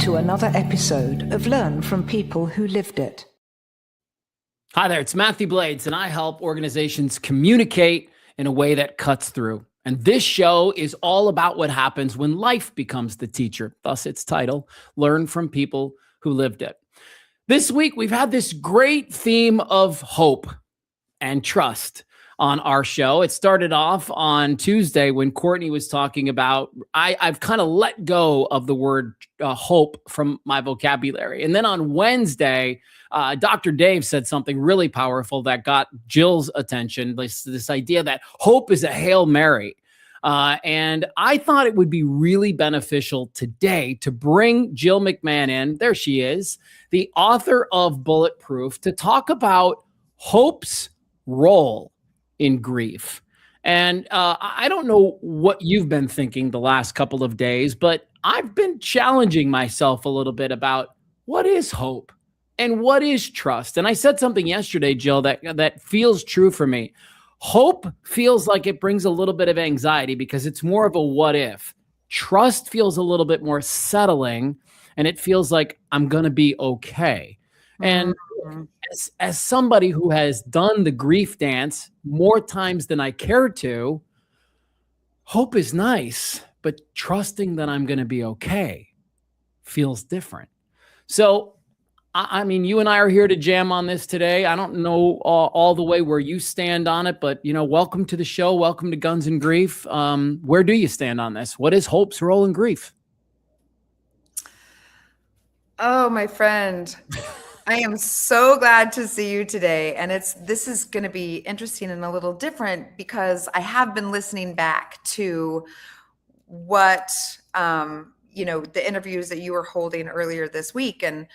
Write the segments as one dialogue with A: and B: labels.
A: to another episode of Learn from People Who Lived It.
B: Hi there, it's Matthew Blades, and I help organizations communicate in a way that cuts through. And this show is all about what happens when life becomes the teacher, thus its title, Learn from People Who Lived It. This week, we've had this great theme of hope and trust on our show. It started off on Tuesday when Courtney was talking about, I've kind of let go of the word hope from my vocabulary. And then on Wednesday, Dr. Dave said something really powerful that got Jill's attention, this idea that hope is a Hail Mary. And I thought it would be really beneficial today to bring Jill McMahon in. There she is, the author of Bulletproof, to talk about hope's role in grief. And I don't know what you've been thinking the last couple of days, but I've been challenging myself a little bit about what is hope and what is trust. And I said something yesterday, Jill, that feels true for me. Hope feels like it brings a little bit of anxiety because it's more of a what if. Trust feels a little bit more settling, and it feels like I'm going to be okay. And as somebody who has done the grief dance more times than I care to, hope is nice, but trusting that I'm going to be okay feels different. So, I mean, you and I are here to jam on this today. I don't know all the way where you stand on it, but, welcome to the show. Welcome to Guns and Grief. Where do you stand on this? What is hope's role in grief?
C: Oh, my friend. I am so glad to see you today. And this is going to be interesting and a little different because I have been listening back to what, the interviews that you were holding earlier this week. And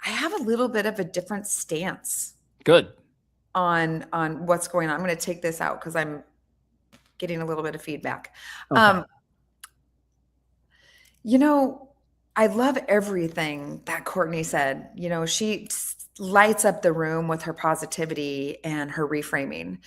C: I have a little bit of a different stance.
B: Good.
C: On what's going on. I'm going to take this out because I'm getting a little bit of feedback.
B: Okay.
C: I love everything that Courtney said. She lights up the room with her positivity and her reframing.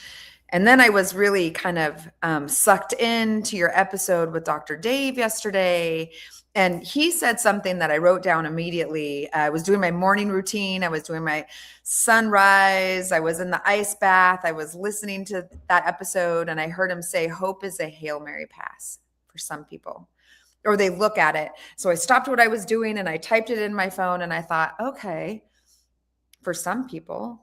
C: And then I was really kind of sucked into your episode with Dr. Dave yesterday. And he said something that I wrote down immediately. I was doing my morning routine. I was doing my sunrise. I was in the ice bath. I was listening to that episode. And I heard him say, hope is a Hail Mary pass for some people. Or they look at it. So I stopped what I was doing and I typed it in my phone and I thought, okay, for some people.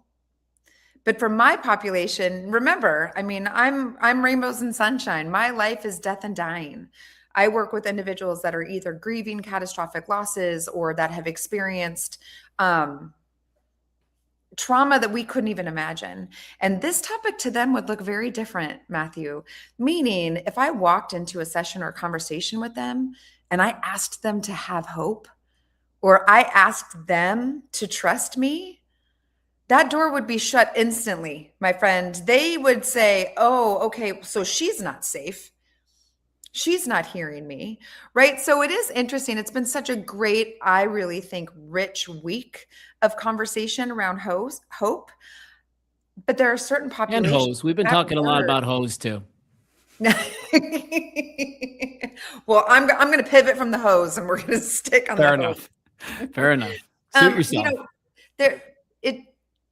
C: But for my population, remember, I'm rainbows and sunshine. My life is death and dying. I work with individuals that are either grieving catastrophic losses or that have experienced trauma that we couldn't even imagine. And this topic to them would look very different, Matthew. Meaning, if I walked into a session or a conversation with them and I asked them to have hope, or I asked them to trust me, that door would be shut instantly, my friend. They would say, oh, okay, so she's not safe. She's not hearing me, right? So it is interesting. It's been such a great, I really think, rich week of conversation around hope. But there are certain populations.
B: And hose. We've been talking a lot about hose too.
C: Well, I'm going to pivot from the hose and we're going to stick on
B: Fair
C: the
B: enough.
C: hose.
B: Fair enough. Suit yourself.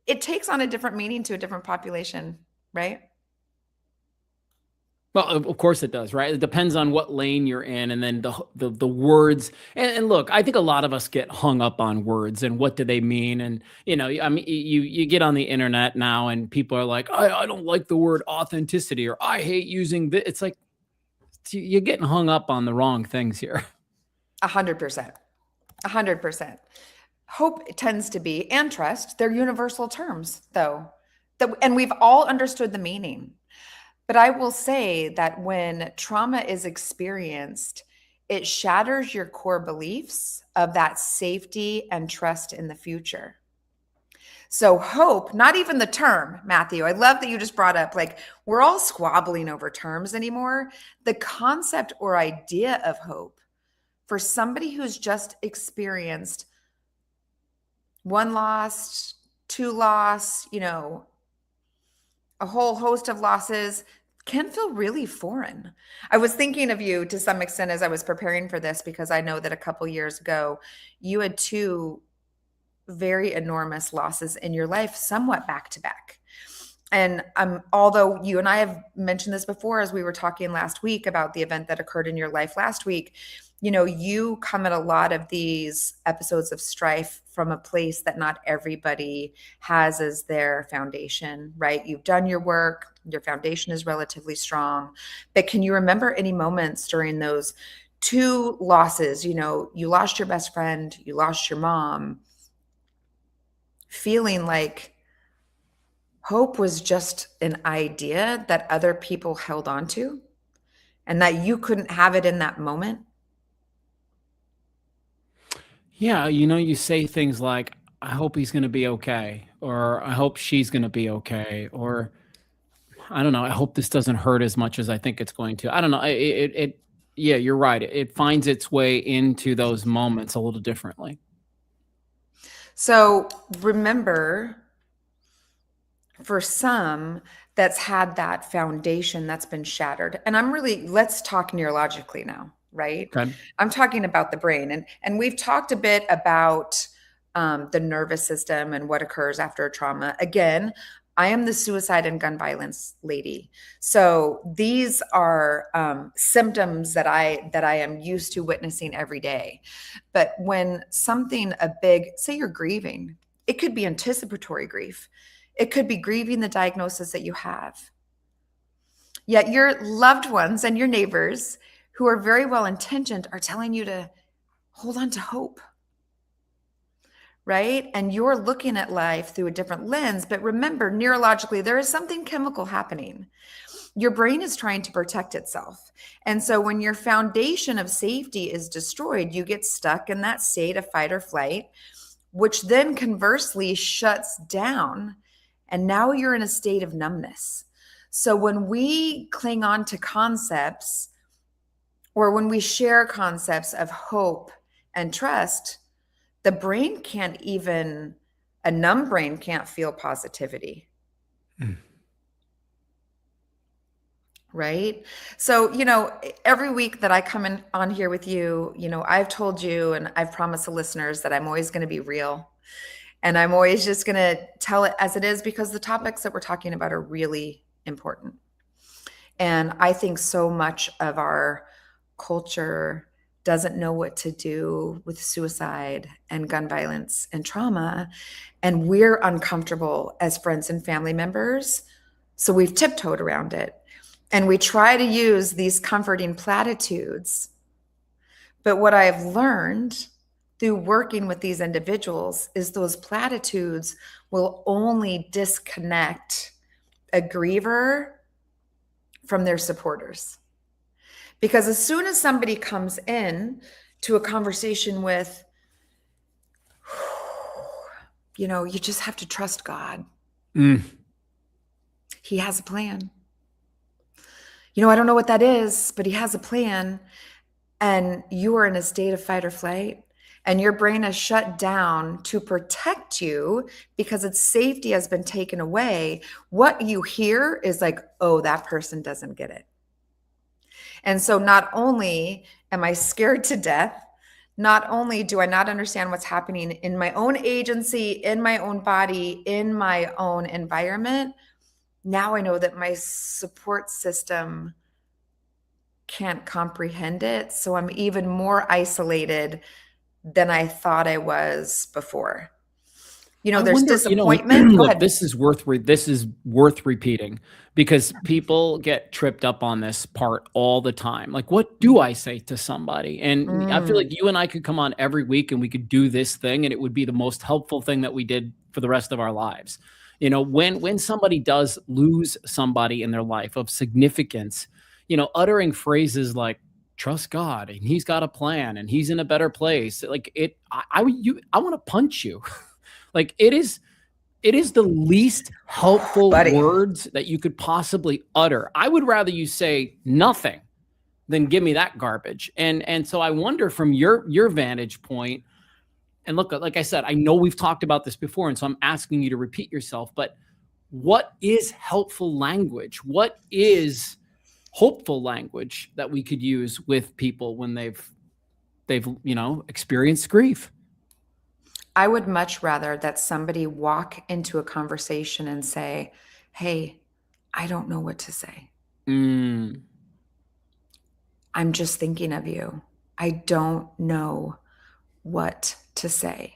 C: It takes on a different meaning to a different population, right?
B: Well, of course it does, right? It depends on what lane you're in, and then the words. And look, I think a lot of us get hung up on words and what do they mean. And you get on the internet now, and people are like, I don't like the word authenticity, or I hate using this. It's like you're getting hung up on the wrong things here.
C: 100%. 100%. Hope tends to be, and trust, they're universal terms, though, and we've all understood the meaning. But I will say that when trauma is experienced, it shatters your core beliefs of that safety and trust in the future. So hope, not even the term, Matthew, I love that you just brought up, like, we're all squabbling over terms anymore. The concept or idea of hope for somebody who's just experienced one loss, two loss, a whole host of losses, can feel really foreign. I was thinking of you to some extent as I was preparing for this, because I know that a couple years ago you had two very enormous losses in your life, somewhat back to back. And although you and I have mentioned this before, as we were talking last week about the event that occurred in your life last week, you come at a lot of these episodes of strife from a place that not everybody has as their foundation, right? You've done your work, your foundation is relatively strong. But can you remember any moments during those two losses? You lost your best friend, you lost your mom, feeling like hope was just an idea that other people held on to and that you couldn't have it in that moment?
B: Yeah, you say things like, I hope he's going to be okay, or I hope she's going to be okay, or I don't know, I hope this doesn't hurt as much as I think it's going to. I don't know. Yeah, you're right. It finds its way into those moments a little differently.
C: So remember, for some that's had that foundation that's been shattered, and let's talk neurologically now, right?
B: Okay.
C: I'm talking about the brain, and we've talked a bit about the nervous system and what occurs after a trauma. Again, I am the suicide and gun violence lady, so these are symptoms that I am used to witnessing every day. But when something say you're grieving, it could be anticipatory grief. It could be grieving the diagnosis that you have. Yet your loved ones and your neighbors, who are very well intentioned, are telling you to hold on to hope, right? And you're looking at life through a different lens. But remember, neurologically, there is something chemical happening. Your brain is trying to protect itself. And so when your foundation of safety is destroyed, you get stuck in that state of fight or flight, which then conversely shuts down. And now you're in a state of numbness. So when we cling on to concepts, or when we share concepts of hope and trust, the brain a numb brain can't feel positivity. Right? So, every week that I come on here with you, I've told you and I've promised the listeners that I'm always going to be real. And I'm always just going to tell it as it is, because the topics that we're talking about are really important. And I think so much of our culture doesn't know what to do with suicide and gun violence and trauma. And we're uncomfortable as friends and family members. So we've tiptoed around it. And we try to use these comforting platitudes. But what I've learned through working with these individuals is those platitudes will only disconnect a griever from their supporters. Because as soon as somebody comes in to a conversation with, you just have to trust God. He has a plan. I don't know what that is, but he has a plan. And you are in a state of fight or flight. And your brain is shut down to protect you because its safety has been taken away. What you hear is like, oh, that person doesn't get it. And so not only am I scared to death, not only do I not understand what's happening in my own agency, in my own body, in my own environment, now I know that my support system can't comprehend it. So I'm even more isolated than I thought I was before. There's disappointment. Go ahead.
B: This is worth repeating, because people get tripped up on this part all the time. Like, what do I say to somebody? And I feel like you and I could come on every week and we could do this thing, and it would be the most helpful thing that we did for the rest of our lives. When somebody does lose somebody in their life of significance, uttering phrases like, trust God and he's got a plan and he's in a better place. Like I want to punch you. Like it is the least helpful words that you could possibly utter. I would rather you say nothing than give me that garbage. And so I wonder from your vantage point, and look, like I said, I know we've talked about this before, and so I'm asking you to repeat yourself, but what is helpful language? What is hopeful language that we could use with people when they've experienced grief?
C: I would much rather that somebody walk into a conversation and say, "Hey, I don't know what to say.
B: Mm.
C: I'm just thinking of you. I don't know what to say."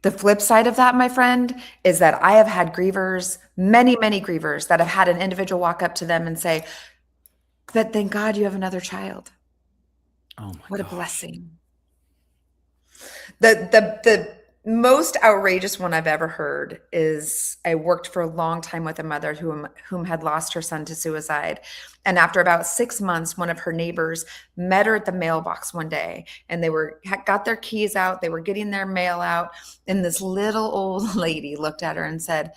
C: The flip side of that, my friend, is that I have had grievers, many, many grievers, that have had an individual walk up to them and say, "But thank God you have another child.
B: Oh my
C: What a
B: gosh.
C: blessing." The most outrageous one I've ever heard is, I worked for a long time with a mother whom had lost her son to suicide. And after about 6 months, one of her neighbors met her at the mailbox one day, and they got their keys out, they were getting their mail out, and this little old lady looked at her and said,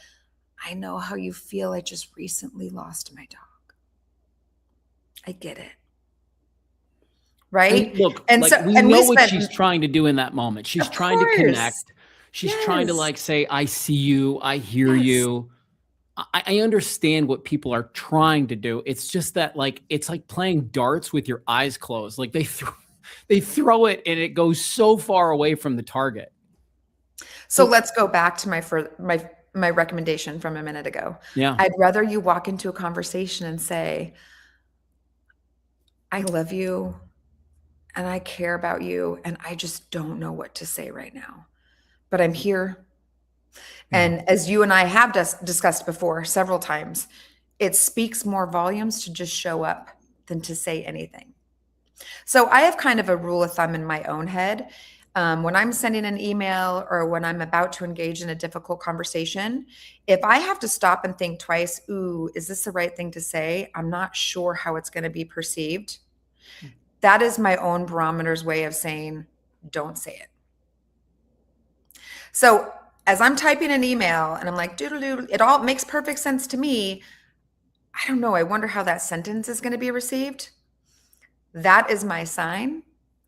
C: "I know how you feel. I just recently lost my dog. I get it." Right?
B: And look,
C: And
B: like,
C: so,
B: we
C: and we
B: know what
C: spent,
B: she's trying to do in that moment. She's
C: of
B: trying to
C: course,
B: connect. She's trying to,
C: yes,
B: like, say, I see you, I hear
C: yes.
B: you. I understand what people are trying to do. It's just that, like, it's like playing darts with your eyes closed. Like, they throw it and it goes so far away from the target.
C: So
B: So
C: let's go back to my recommendation from a minute ago.
B: yeah.
C: I'd rather you walk into a conversation and say, "I love you and I care about you and I just don't know what to say right now, but I'm here."
B: Yeah.
C: And as you and I have discussed before several times, it speaks more volumes to just show up than to say anything. So I have kind of a rule of thumb in my own head. When I'm sending an email or when I'm about to engage in a difficult conversation, if I have to stop and think twice, "Ooh, is this the right thing to say? I'm not sure how it's going to be perceived." That is my own barometer's way of saying, "Don't say it." So as I'm typing an email and I'm like, doodle, it all makes perfect sense to me. I don't know. I wonder how that sentence is going to be received. That is my sign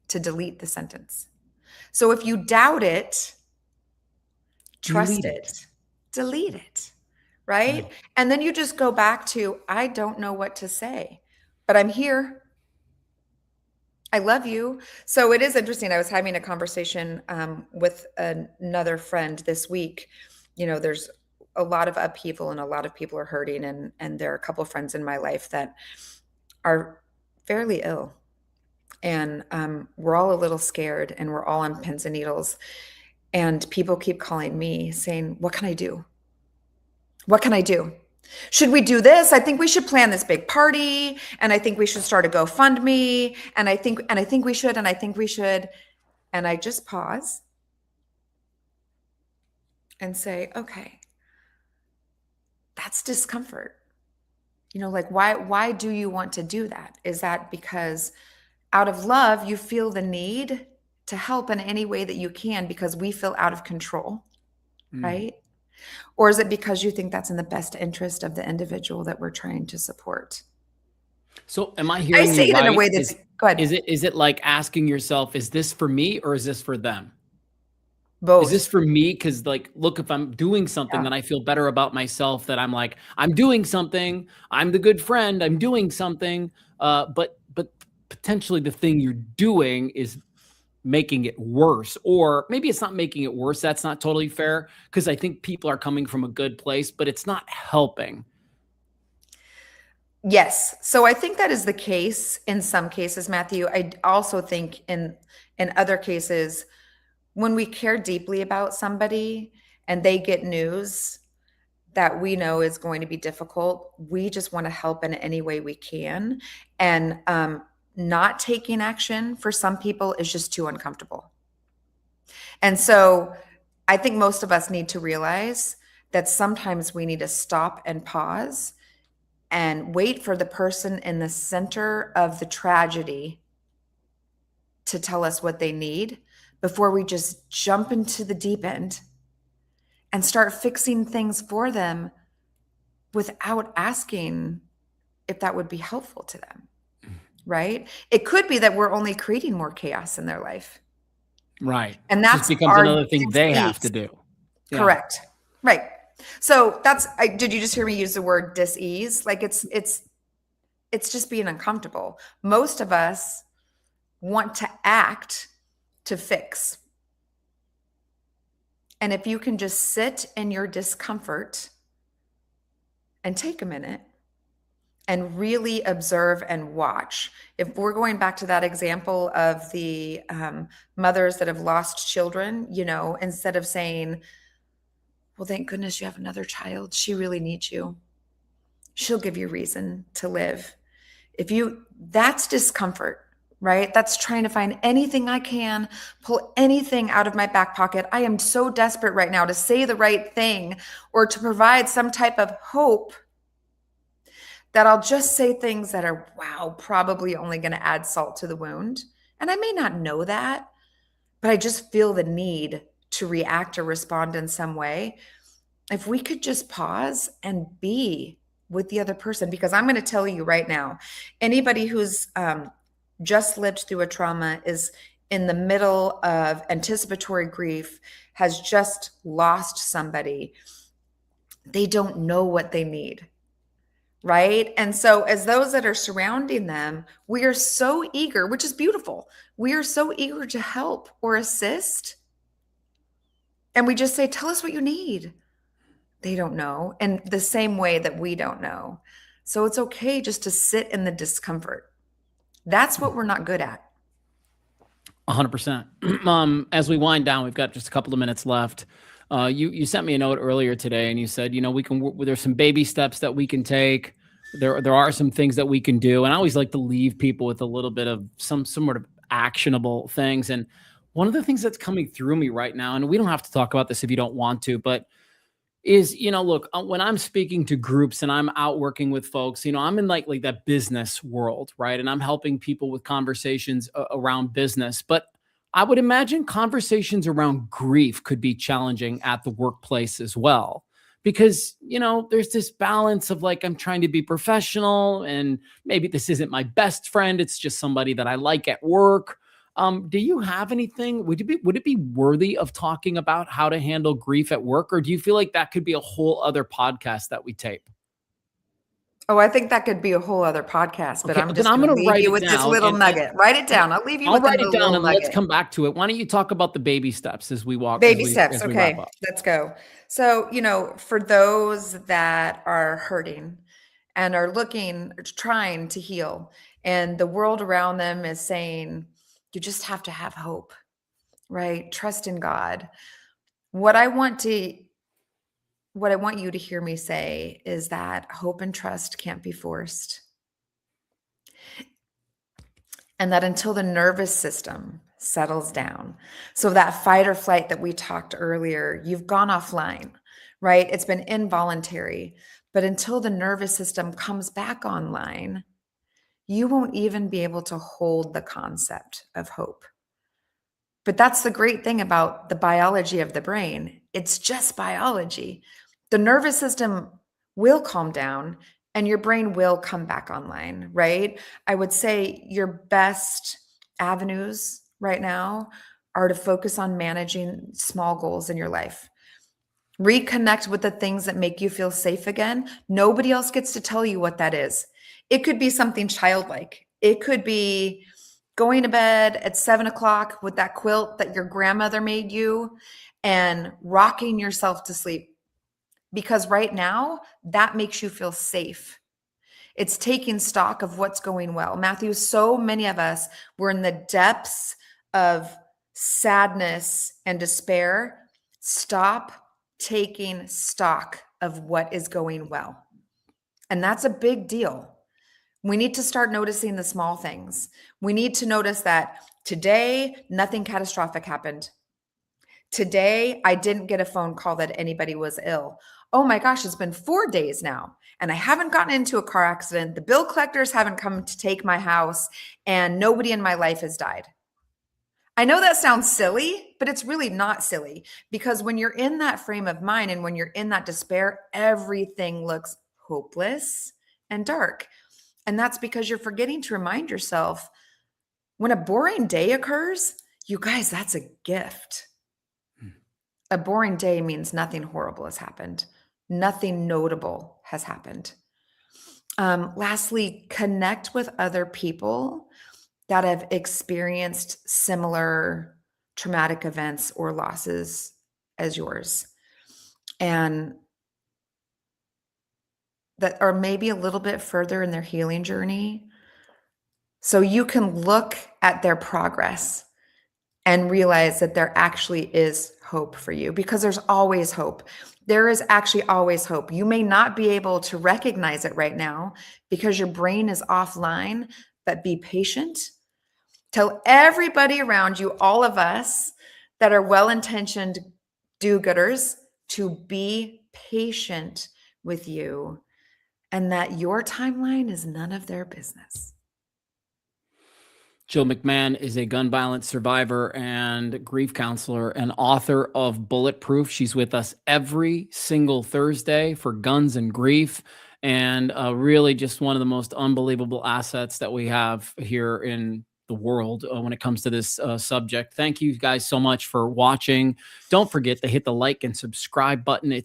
C: to delete the sentence. So if you doubt it, trust
B: Delete it.
C: it, delete it, right?
B: Yeah.
C: And then you just go back to, "I don't know what to say, but I'm here. I love you." So it is interesting. I was having a conversation with another friend this week. There's a lot of upheaval and a lot of people are hurting, and there are a couple of friends in my life that are fairly ill, and we're all a little scared, and we're all on pins and needles. And people keep calling me saying, "What can I do? What can I do? Should we do this? I think we should plan this big party, and I think we should start a GoFundMe, and I think we should, and I think we should." And I just pause and say, "Okay, that's discomfort. Like, why do you want to do that? Is that because out of love you feel the need to help in any way that you can because we feel out of control,
B: Mm.
C: right? Or is it because you think that's in the best interest of the individual that we're trying to support?"
B: So am I
C: I
B: hearing
C: say
B: you
C: it in a
B: right?
C: way that's go ahead.
B: Is it like asking yourself, is this for me or is this for them? Is this
C: Both.
B: for me? Because, like, look, if I'm doing something,
C: Yeah.
B: then I feel better about myself, that I'm like, I'm doing something. I'm the good friend. I'm doing something. But potentially the thing you're doing is making it worse. Or maybe it's not making it worse. That's not totally fair, because I think people are coming from a good place, but it's not helping.
C: Yes. So I think that is the case in some cases, Matthew. I also think in other cases, when we care deeply about somebody and they get news that we know is going to be difficult, we just want to help in any way we can. And not taking action for some people is just too uncomfortable. And so I think most of us need to realize that sometimes we need to stop and pause and wait for the person in the center of the tragedy to tell us what they need before we just jump into the deep end and start fixing things for them without asking if that would be helpful to them, right? It could be that we're only creating more chaos in their life.
B: Right.
C: And
B: Just
C: that's
B: becomes
C: our
B: another thing they have to
C: disease.
B: do. Yeah.
C: Correct. Right. So did you just hear me use the word dis-ease? Like it's just being uncomfortable. Most of us want to act to fix. And if you can just sit in your discomfort and take a minute and really observe and watch. If we're going back to that example of the mothers that have lost children, instead of saying, well, thank goodness you have another child. She really needs you. She'll give you reason to live. That's discomfort, right? That's trying to find anything I can, pull anything out of my back pocket. I am so desperate right now to say the right thing or to provide some type of hope that I'll just say things that are, wow, probably only going to add salt to the wound. And I may not know that, but I just feel the need to react or respond in some way. If we could just pause and be with the other person, because I'm going to tell you right now, anybody who's just lived through a trauma, is in the middle of anticipatory grief, has just lost somebody, they don't know what they need. Right. And so as those that are surrounding them, we are so eager, which is beautiful. We are so eager to help or assist. And we just say, tell us what you need. They don't know. And the same way that we don't know. So it's okay just to sit in the discomfort. That's what we're not good at.
B: 100%. As we wind down, we've got just a couple of minutes left. You sent me a note earlier today and you said, there's some baby steps that we can take. There are some things that we can do. And I always like to leave people with a little bit of some sort of actionable things. And one of the things that's coming through me right now, and we don't have to talk about this if you don't want to, but is, look, when I'm speaking to groups and I'm out working with folks, I'm in like that business world, right? And I'm helping people with conversations around business, but I would imagine conversations around grief could be challenging at the workplace as well, because, there's this balance of like, I'm trying to be professional and maybe this isn't my best friend. It's just somebody that I like at work. Do you have anything? Would it be worthy of talking about how to handle grief at work? Or do you feel like that could be a whole other podcast that we tape?
C: Oh, I think that could be a whole other podcast, but
B: Okay,
C: I'm
B: then
C: just
B: I'm
C: going to
B: going to
C: leave
B: write
C: you
B: it
C: with this
B: down.
C: little nugget. Write it down. I'll leave you
B: I'll
C: with
B: write it down and
C: nugget.
B: let's come back to it. Why don't you talk about the baby steps as we walk?
C: Baby steps.
B: As we
C: Okay,
B: wrap up.
C: let's go. So, for those that are hurting and are trying to heal, and the world around them is saying, you just have to have hope, right? Trust in God. What I want you to hear me say is that hope and trust can't be forced. And that until the nervous system settles down, so that fight or flight that we talked earlier, you've gone offline, right? It's been involuntary. But until the nervous system comes back online, you won't even be able to hold the concept of hope. But that's the great thing about the biology of the brain. It's just biology. The nervous system will calm down and your brain will come back online, right? I would say your best avenues right now are to focus on managing small goals in your life. Reconnect with the things that make you feel safe again. Nobody else gets to tell you what that is. It could be something childlike. It could be going to bed at 7:00 with that quilt that your grandmother made you and rocking yourself to sleep. Because right now, that makes you feel safe. It's taking stock of what's going well. Matthew, so many of us were in the depths of sadness and despair. Stop taking stock of what is going well. And that's a big deal. We need to start noticing the small things. We need to notice that today, nothing catastrophic happened. Today, I didn't get a phone call that anybody was ill. Oh my gosh, it's been 4 days now, and I haven't gotten into a car accident. The bill collectors haven't come to take my house, and nobody in my life has died. I know that sounds silly, but it's really not silly, because when you're in that frame of mind and when you're in that despair, everything looks hopeless and dark. And that's because you're forgetting to remind yourself, when a boring day occurs, you guys, that's a gift. A boring day means nothing horrible has happened. Nothing notable has happened. Lastly, connect with other people that have experienced similar traumatic events or losses as yours, and that are maybe a little bit further in their healing journey. So you can look at their progress and realize that there actually is hope for you, because there's always hope. There is actually always hope. You may not be able to recognize it right now because your brain is offline, but be patient. Tell everybody around you, all of us that are well-intentioned do-gooders, to be patient with you, and that your timeline is none of their business.
B: Jill McMahon is a gun violence survivor and grief counselor and author of Bulletproof. She's with us every single Thursday for Guns and Grief, and really just one of the most unbelievable assets that we have here in the world when it comes to this subject. Thank you guys so much for watching. Don't forget to hit the like and subscribe button.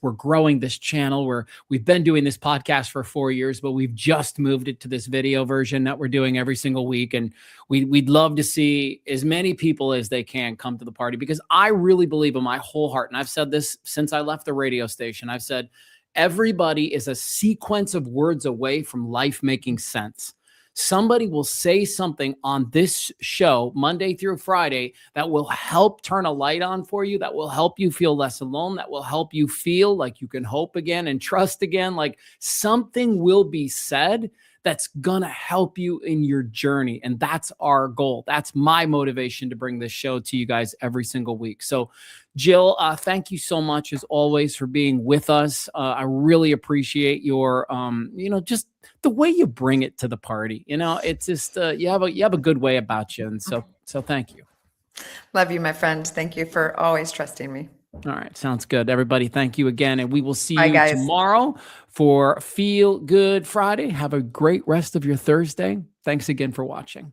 B: We're growing this channel where we've been doing this podcast for 4 years, but we've just moved it to this video version that we're doing every single week. And we'd love to see as many people as they can come to the party, because I really believe in my whole heart. And I've said this since I left the radio station. I've said, everybody is a sequence of words away from life making sense. Somebody will say something on this show Monday through Friday that will help turn a light on for you, that will help you feel less alone, that will help you feel like you can hope again and trust again. Like, something will be said that's gonna help you in your journey. And that's our goal. That's my motivation to bring this show to you guys every single week. So Jill, thank you so much as always for being with us. I really appreciate your, just the way you bring it to the party. It's just, you have a good way about you. And so thank you.
C: Love you, my friend. Thank you for always trusting me.
B: All right. Sounds good. Everybody, thank you again. And we will see
C: Bye,
B: you
C: guys.
B: tomorrow for Feel Good Friday. Have a great rest of your Thursday. Thanks again for watching.